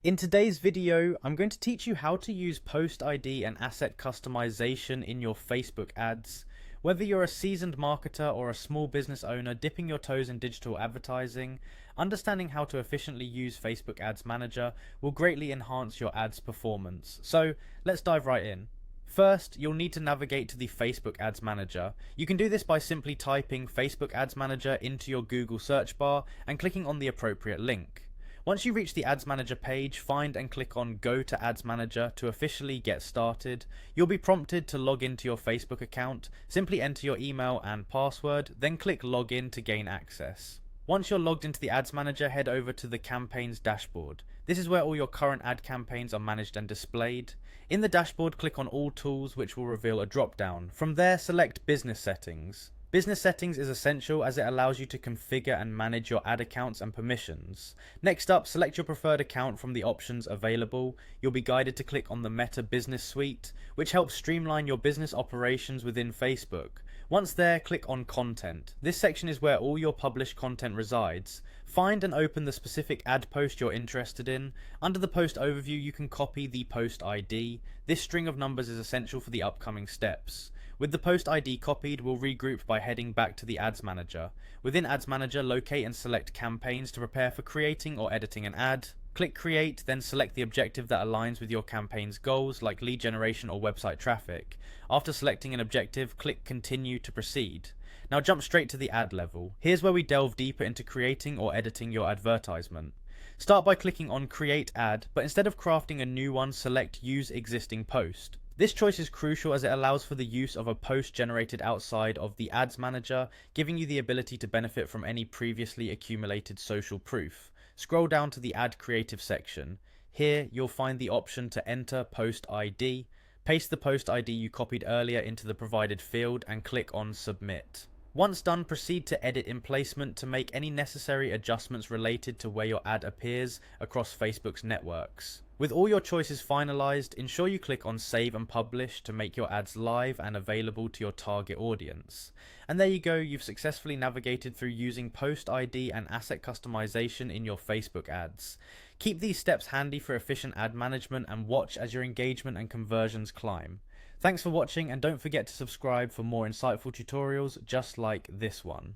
In today's video, I'm going to teach you how to use Post ID and asset customization in your Facebook ads. Whether you're a seasoned marketer or a small business owner dipping your toes in digital advertising, understanding how to efficiently use Facebook Ads Manager will greatly enhance your ads performance. So let's dive right in. First, you'll need to navigate to the Facebook Ads Manager. You can do this by simply typing Facebook Ads Manager into your Google search bar and clicking on the appropriate link. Once you reach the Ads Manager page, find and click on Go to Ads Manager to officially get started. You'll be prompted to log into your Facebook account. Simply enter your email and password, then click Login to gain access. Once you're logged into the Ads Manager, head over to the Campaigns dashboard. This is where all your current ad campaigns are managed and displayed. In the dashboard, click on All Tools, which will reveal a drop-down. From there, select Business Settings. Business settings is essential as it allows you to configure and manage your ad accounts and permissions. Next up, select your preferred account from the options available. You'll be guided to click on the Meta Business Suite, which helps streamline your business operations within Facebook. Once there, click on Content. This section is where all your published content resides. Find and open the specific ad post you're interested in. Under the post overview, you can copy the post ID. This string of numbers is essential for the upcoming steps. With the post ID copied, we'll regroup by heading back to the Ads Manager. Within Ads Manager, locate and select campaigns to prepare for creating or editing an ad. Click Create, then select the objective that aligns with your campaign's goals, like lead generation or website traffic. After selecting an objective, click Continue to proceed. Now jump straight to the ad level. Here's where we delve deeper into creating or editing your advertisement. Start by clicking on Create Ad, but instead of crafting a new one, select Use Existing Post. This choice is crucial as it allows for the use of a post generated outside of the Ads Manager, giving you the ability to benefit from any previously accumulated social proof. Scroll down to the Ad Creative section. Here, you'll find the option to enter Post ID. Paste the post ID you copied earlier into the provided field and click on Submit. Once done, proceed to edit in placement to make any necessary adjustments related to where your ad appears across Facebook's networks. With all your choices finalized, ensure you click on Save and Publish to make your ads live and available to your target audience. And there you go, you've successfully navigated through using Post ID and asset customization in your Facebook ads. Keep these steps handy for efficient ad management and watch as your engagement and conversions climb. Thanks for watching, and don't forget to subscribe for more insightful tutorials just like this one.